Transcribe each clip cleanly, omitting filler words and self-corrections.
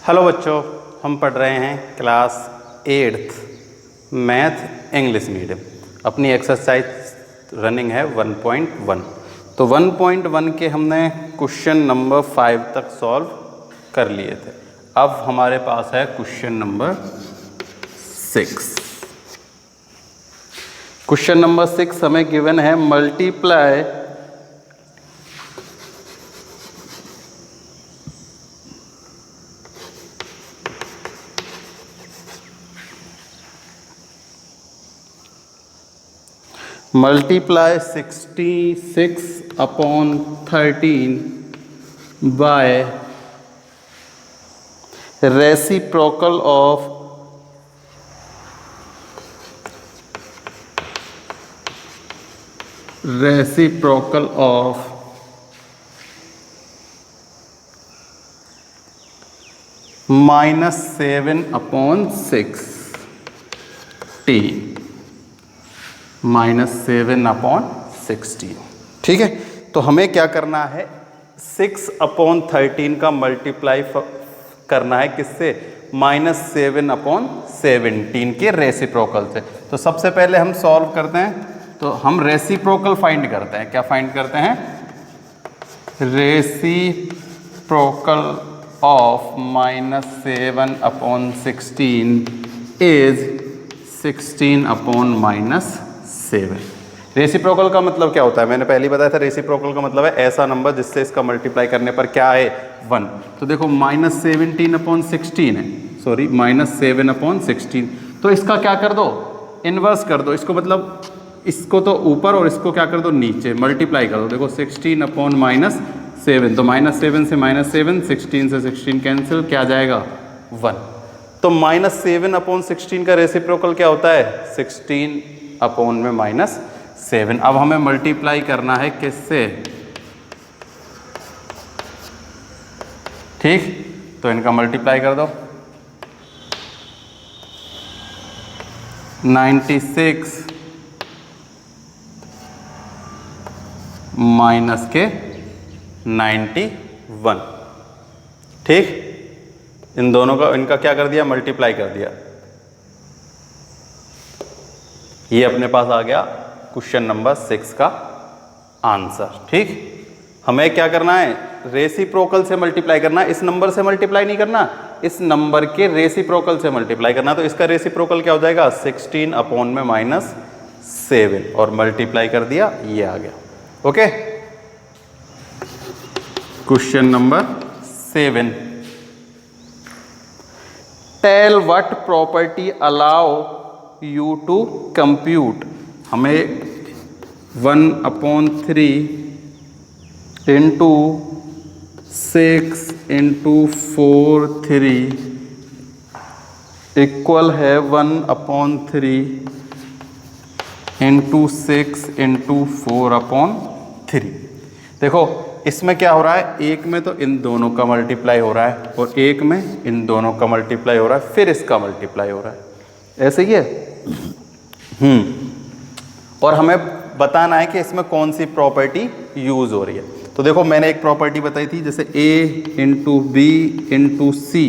Hello बच्चों, हम पढ़ रहे हैं class 8th math English medium. अपनी एक्सरसाइज रनिंग है 1.1। तो 1.1 के हमने क्वेश्चन नंबर 5 तक सॉल्व कर लिए थे। अब हमारे पास है क्वेश्चन नंबर 6। क्वेश्चन नंबर 6 हमें गिवन है multiply multiply 66 upon 13 by reciprocal of -7 upon 16 -7 upon 16। ठीक है, तो हमें क्या करना है, 6 अपॉन 13 का मल्टीप्लाई करना है किससे, -7 अपॉन 17 के रेसिप्रोकल से। तो सबसे पहले हम सॉल्व करते हैं, तो हम रेसिप्रोकल फाइंड करते हैं। क्या फाइंड करते हैं, reciprocal of -7 upon 16 is 16 upon -7। Reciprocal का मतलब क्या होता है, मैंने पहले ही बताया था। रेसिप्रोकल का मतलब है ऐसा नंबर जिससे इसका मल्टीप्लाई करने पर क्या है, 1। तो देखो -17 अपॉन 16 है, सॉरी -7 अपॉन 16। तो इसका क्या कर दो, इन्वर्स कर दो इसको, मतलब इसको तो ऊपर और इसको क्या कर दो नीचे, मल्टीप्लाई कर दो। देखो 16 अपॉन -7, तो -7 से -7, 16 से 16 कैंसिल, क्या आ जाएगा 1। तो -7 अपॉन 16 का रेसिप्रोकल क्या होता है, 16 अपॉन में -7। अब हमें मल्टीप्लाई करना है किससे, ठीक, तो इनका मल्टीप्लाई कर दो। 96 माइनस के 91, ठीक। इन दोनों का, इनका क्या कर दिया, मल्टीप्लाई कर दिया। ये अपने पास आ गया क्वेश्चन नंबर 6 का आंसर, ठीक। हमें क्या करना है, रेसिप्रोकल से मल्टीप्लाई करना है, इस नंबर से मल्टीप्लाई नहीं करना, इस नंबर के रेसिप्रोकल से मल्टीप्लाई करना। तो इसका रेसिप्रोकल क्या हो जाएगा, 16 अपॉन में -7 और मल्टीप्लाई कर दिया, ये आ गया। Okay, question number 7, tell what property allow you to compute. हमें 1/3 इंटू 6 इंटू 4 3 इक्वल है 1/3 इंटू 6 इंटू 4/3। देखो इसमें क्या हो रहा है, एक में तो इन दोनों का मल्टीप्लाई हो रहा है और एक में इन दोनों का मल्टीप्लाई हो रहा है, फिर इसका मल्टीप्लाई हो रहा है, ऐसे ही है। और हमें बताना है कि इसमें कौन सी प्रॉपर्टी यूज हो रही है। तो देखो मैंने एक प्रॉपर्टी बताई थी, जैसे a into B into C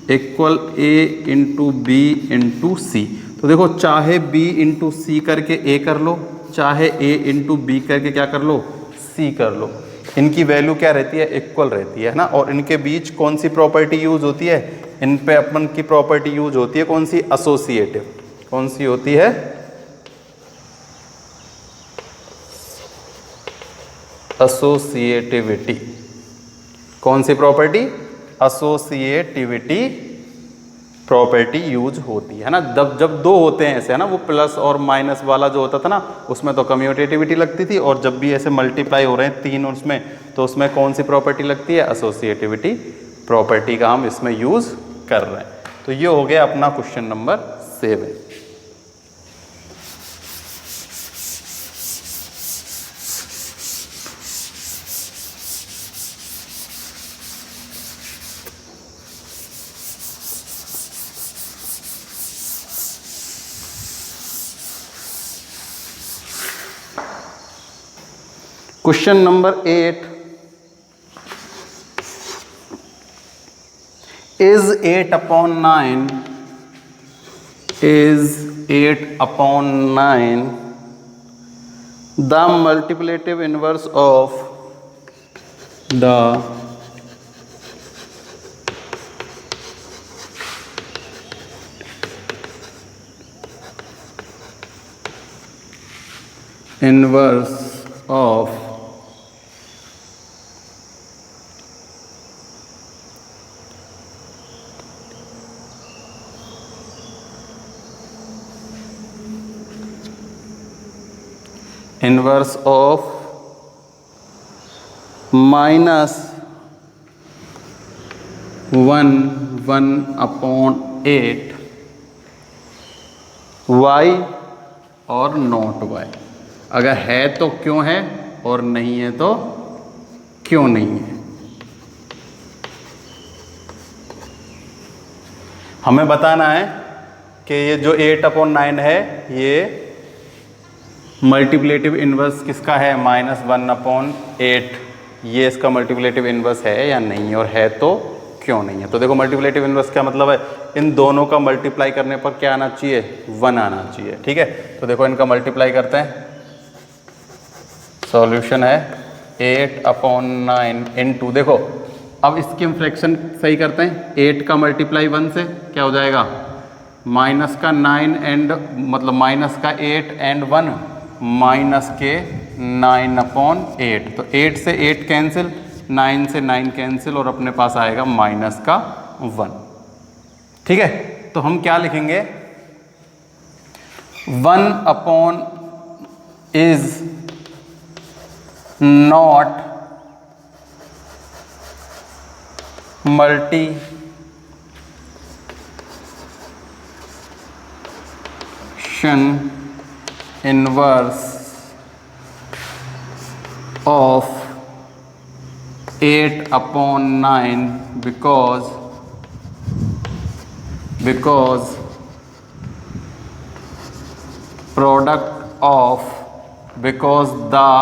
equal a into B into C. तो देखो चाहे b इंटू सी करके a कर लो, चाहे a इंटू बी करके क्या कर लो, c कर लो, इनकी वैल्यू क्या रहती है, इक्वल रहती है ना। और इनके बीच कौन सी प्रॉपर्टी यूज होती है, इन पे अपन की प्रॉपर्टी यूज होती है कौन सी, एसोसिएटिव। कौन सी होती है, एसोसिएटिविटी। कौन सी प्रॉपर्टी, एसोसिएटिविटी प्रॉपर्टी यूज होती है ना। जब दो होते हैं ऐसे है ना, वो प्लस और माइनस वाला जो होता था ना, उसमें तो कम्यूटेटिविटी लगती थी, और जब भी ऐसे मल्टीप्लाई हो रहे हैं तीन उसमें, तो उसमें कौन सी प्रॉपर्टी लगती है, एसोसिएटिविटी प्रॉपर्टी का हम इसमें यूज कर रहे हैं। तो ये हो गया अपना question number 7। Question number 8, is 8/9 the multiplicative inverse of the inverse of -1/8 y और नॉट y। अगर है तो क्यों है और नहीं है तो क्यों नहीं है। हमें बताना है कि ये जो 8/9 है ये मल्टीप्लेटिव इन्वर्स किसका है, -1/8। ये इसका मल्टीप्लेटिव इन्वर्स है या नहीं, और है तो क्यों नहीं है। तो देखो मल्टीप्लेटिव इन्वर्स क्या मतलब है, इन दोनों का मल्टीप्लाई करने पर क्या आना चाहिए, 1 आना चाहिए। ठीक है, तो देखो इनका मल्टीप्लाई करते हैं। सॉल्यूशन है 8/9 इनटू, देखो अब इसकी हम फ्रैक्शन सही करते हैं। 8 का मल्टीप्लाई 1 से क्या हो जाएगा, माइनस का 9 एंड मतलब माइनस का 8 एंड 1 माइनस के 9/8। तो 8 से 8 कैंसिल, 9 से 9 कैंसिल और अपने पास आएगा माइनस का 1। ठीक है, तो हम क्या लिखेंगे, 1 is not multiplication inverse of 8/9 because the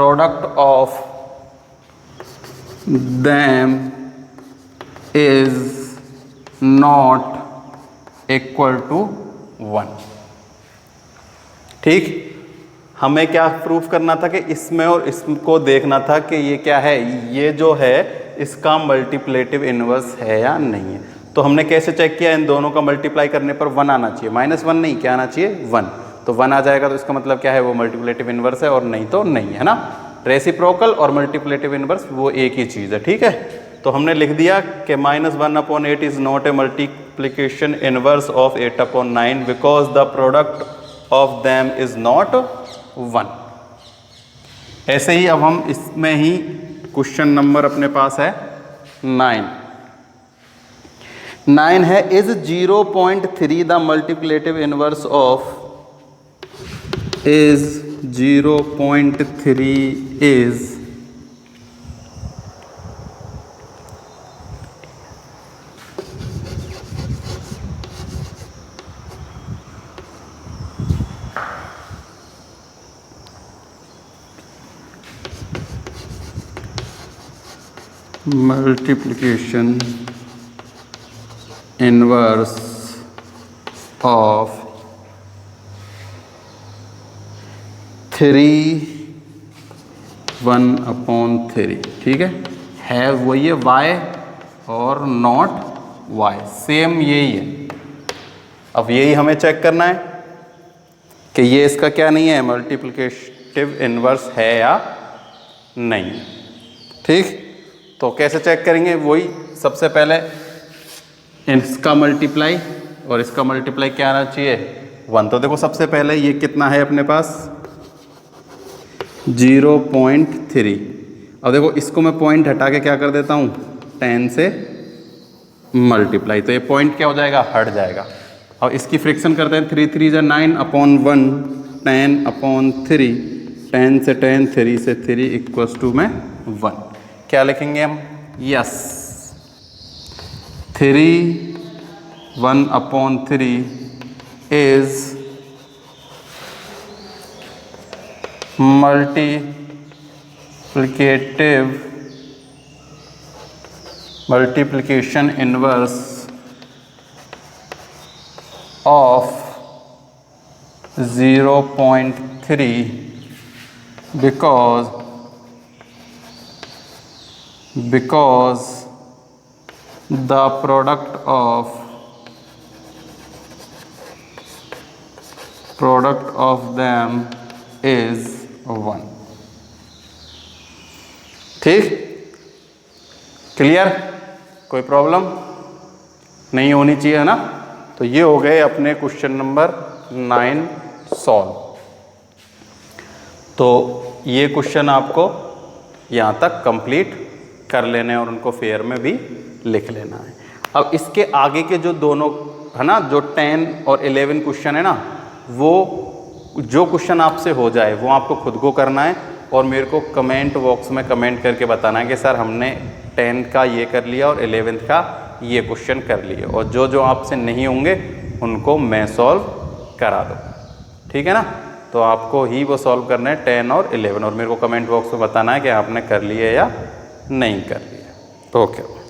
product of them is not equal to 1। ठीक, हमें क्या प्रूफ करना था कि इसमें और इसको देखना था कि ये क्या है, ये जो है इसका मल्टीप्लेटिव इन्वर्स है या नहीं है। तो हमने कैसे चेक किया, इन दोनों का मल्टीप्लाई करने पर 1 आना चाहिए, -1 नहीं, क्या आना चाहिए, 1। तो 1 आ जाएगा तो इसका मतलब क्या है, वो मल्टीप्लेटिव इन्वर्स है, और नहीं तो नहीं है ना। रेसिप्रोकल और मल्टीप्लेटिव इन्वर्स वो एक ही चीज़ है। ठीक है, तो हमने लिख दिया कि -1/8 is not a multiplication inverse of 8/9 because the product of them is not 1। ऐसे ही अब हम इसमें ही क्वेश्चन नंबर अपने पास है 9 है, is 0.3 the multiplicative inverse of, is 0.3 is multiplication inverse of 1/3। ठीक है वही है y और नॉट y, सेम यही है। अब यही हमें चेक करना है कि ये इसका क्या नहीं है, मल्टीप्लिकेटिव इनवर्स है या नहीं। ठीक, तो कैसे चेक करेंगे, वही सबसे पहले इसका मल्टीप्लाई और इसका मल्टीप्लाई क्या आना चाहिए, 1। तो देखो सबसे पहले ये कितना है अपने पास, 0.3। अब देखो इसको मैं पॉइंट हटा के क्या कर देता हूँ, 10 से मल्टीप्लाई, तो ये पॉइंट क्या हो जाएगा, हट जाएगा। और इसकी फ्रिक्शन करते हैं, 3 3 = 9/1, 10/3, 10 से 10, 3 से 3 इक्वल्स टू में 1। क्या लिखेंगे हम, yes 3 1/3 is multiplication inverse of 0.3 because the product of them is 1। ठीक, क्लियर? कोई प्रॉब्लम नहीं होनी चाहिए, है ना? तो ये हो गए अपने क्वेश्चन नंबर 9 सॉल्व। तो ये क्वेश्चन आपको यहाँ तक कंप्लीट कर लेने और उनको फेयर में भी लिख लेना है। अब इसके आगे के जो दोनों है ना, जो 10 और 11 क्वेश्चन है ना, वो जो क्वेश्चन आपसे हो जाए वो आपको खुद को करना है और मेरे को कमेंट बॉक्स में कमेंट करके बताना है कि सर हमने 10 का ये कर लिया और 11th का ये क्वेश्चन कर लिए, और जो जो आपसे नहीं होंगे उनको मैं सॉल्व करा दूँ। ठीक है ना? तो आपको ही वो सॉल्व करना है 10 और 11, और मेरे को कमेंट बॉक्स में बताना है कि आपने कर लिए या नहीं कर लिए। ओके।